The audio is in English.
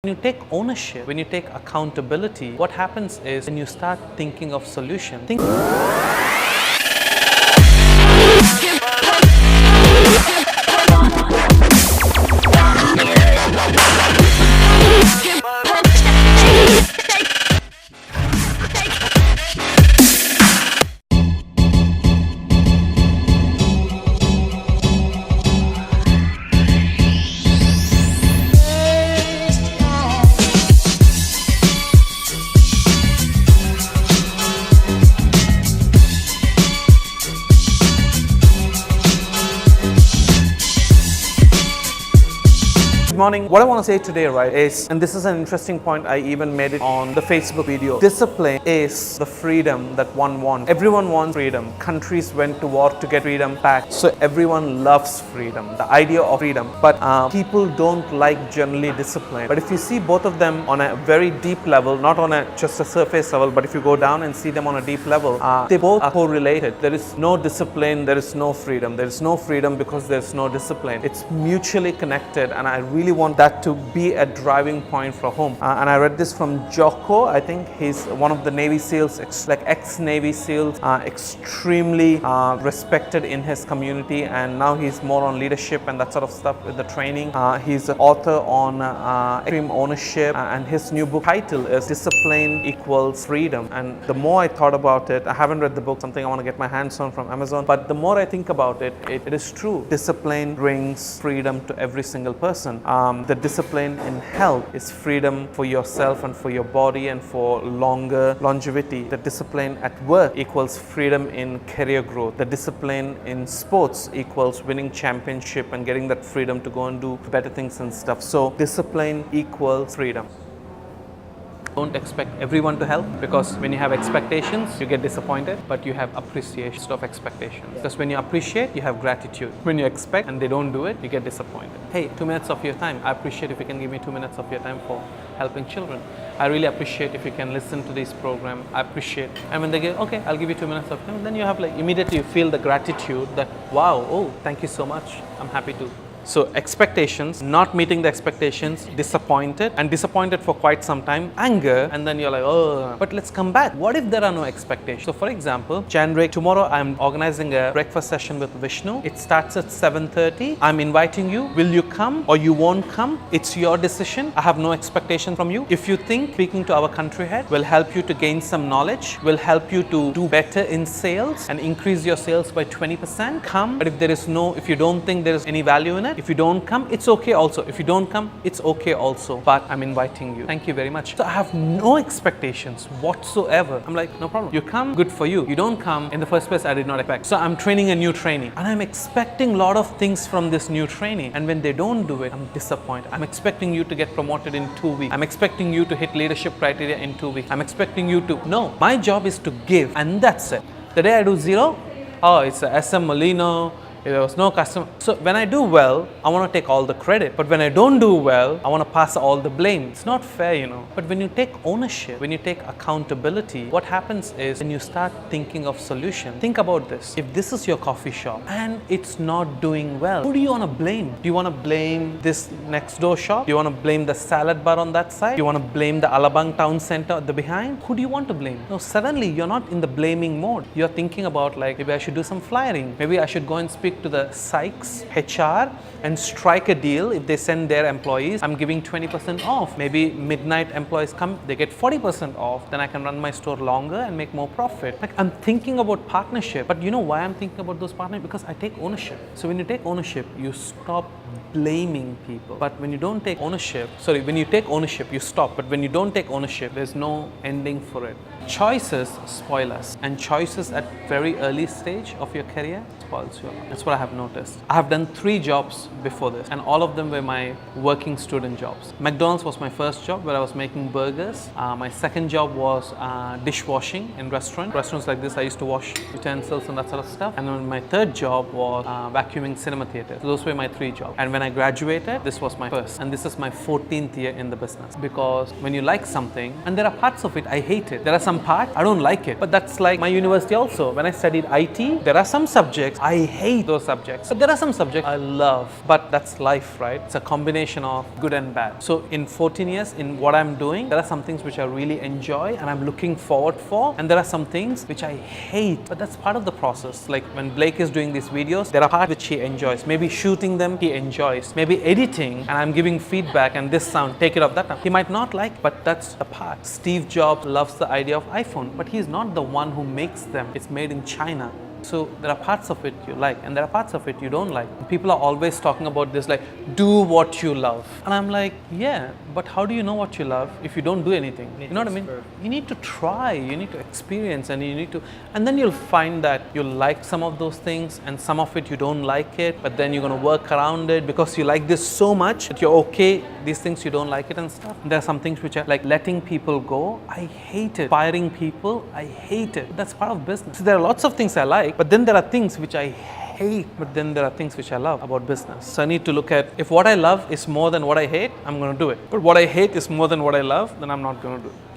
When you take ownership, when you take accountability, what happens is when you start thinking of solutions. Good morning. What I want to say today, right, is, and this is an interesting point, I even made it on the Facebook video. Discipline is the freedom that one wants. Everyone wants freedom. Countries went to war to get freedom back. So everyone loves freedom, the idea of freedom. But people don't like generally discipline. But if you see both of them on a very deep level, not on just a surface level, but if you go down and see them on a deep level, they both are correlated. There is no discipline, there is no freedom. There is no freedom because there is no discipline. It's mutually connected, and I really want that to be a driving point for home. And I read this from Jocko. I think he's one of the Navy SEALs, ex-Navy SEALs, extremely respected in his community, and now he's more on leadership and that sort of stuff with the training. He's an author on extreme ownership, and his new book title is Discipline Equals Freedom. And the more I thought about it, I haven't read the book, something I want to get my hands on from Amazon, but the more I think about it, it is true. Discipline brings freedom to every single person. The discipline in health is freedom for yourself and for your body and for longer longevity. The discipline at work equals freedom in career growth. The discipline in sports equals winning championship and getting that freedom to go and do better things and stuff. So discipline equals freedom. Don't expect everyone to help, because when you have expectations, you get disappointed, but you have appreciation of expectations. Because when you appreciate, you have gratitude. When you expect and they don't do it, you get disappointed. Hey, 2 minutes of your time. I appreciate if you can give me 2 minutes of your time for helping children. I really appreciate if you can listen to this program. I appreciate. And when they get, okay, I'll give you 2 minutes of time, then you have immediately you feel the gratitude that, wow, oh, thank you so much. I'm happy to. So expectations, not meeting the expectations, disappointed, and disappointed for quite some time, anger, and then you're like, oh, but let's come back. What if there are no expectations? So for example, January, tomorrow I'm organizing a breakfast session with Vishnu. It starts at 7:30. I'm inviting you. Will you come or you won't come? It's your decision. I have no expectation from you. If you think speaking to our country head will help you to gain some knowledge, will help you to do better in sales and increase your sales by 20%, come. But if you don't think there is any value in it, if you don't come, it's okay also. If you don't come, it's okay also. But I'm inviting you. Thank you very much. So I have no expectations whatsoever. I'm like, no problem. You come, good for you. You don't come, in the first place, I did not expect. So I'm training a new trainee, and I'm expecting a lot of things from this new trainee. And when they don't do it, I'm disappointed. I'm expecting you to get promoted in 2 weeks. I'm expecting you to hit leadership criteria in 2 weeks. I'm expecting you to. No, my job is to give, and that's it. The day I do zero, oh, it's a SM Molino. There was no customer. So when I do well, I want to take all the credit. But when I don't do well, I want to pass all the blame. It's not fair, you know. But when you take ownership, when you take accountability, what happens is when you start thinking of solutions. Think about this. If this is your coffee shop and it's not doing well, who do you want to blame? Do you want to blame this next door shop? Do you want to blame the salad bar on that side? Do you want to blame the Alabang town center at the behind? Who do you want to blame? No, suddenly you're not in the blaming mode. You're thinking about maybe I should do some flyering. Maybe I should go and speak to the Sykes HR and strike a deal. If they send their employees, I'm giving 20% off. Maybe midnight employees come, they get 40% off. Then I can run my store longer and make more profit. I'm thinking about partnership. But you know why I'm thinking about those partnerships? Because I take ownership. So when you take ownership, you stop blaming people. But when you don't take ownership, when you take ownership, you stop. But when you don't take ownership, there's no ending for it. Choices spoil us, and choices at very early stage of your career spoils you. That's what I have noticed. I have done 3 jobs before this, and all of them were my working student jobs. McDonald's was my first job, where I was making burgers. My second job was dishwashing in restaurants like this. I used to wash utensils and that sort of stuff. And then my third job was vacuuming cinema theaters. So those were my 3 jobs. And when I graduated, this was my first. And this is my 14th year in the business. Because when you like something, and there are parts of it I hate it. There are some parts I don't like it. But that's like my university also. When I studied IT, there are some subjects I hate those subjects. But there are some subjects I love. But that's life, right? It's a combination of good and bad. So in 14 years, in what I'm doing, there are some things which I really enjoy and I'm looking forward for. And there are some things which I hate. But that's part of the process. Like when Blake is doing these videos, there are parts which he enjoys. Maybe shooting them, he enjoys. Maybe editing, and I'm giving feedback and this sound, take it off that time. He might not like, but that's the part. Steve Jobs loves the idea of iPhone, but he's not the one who makes them. It's made in China. So there are parts of it you like and there are parts of it you don't like. People are always talking about this, like, do what you love. And I'm like, yeah, but how do you know what you love if you don't do anything? You know what I mean? You need to try, you need to experience, and and then you'll find that you like some of those things and some of it you don't like it, but then you're going to work around it because you like this so much that you're okay. These things you don't like it and stuff. There are some things which are like letting people go. I hate it. Firing people, I hate it. That's part of business. So there are lots of things I like, but then there are things which I hate, but then there are things which I love about business. So I need to look at, if what I love is more than what I hate, I'm going to do it. But what I hate is more than what I love, then I'm not going to do it.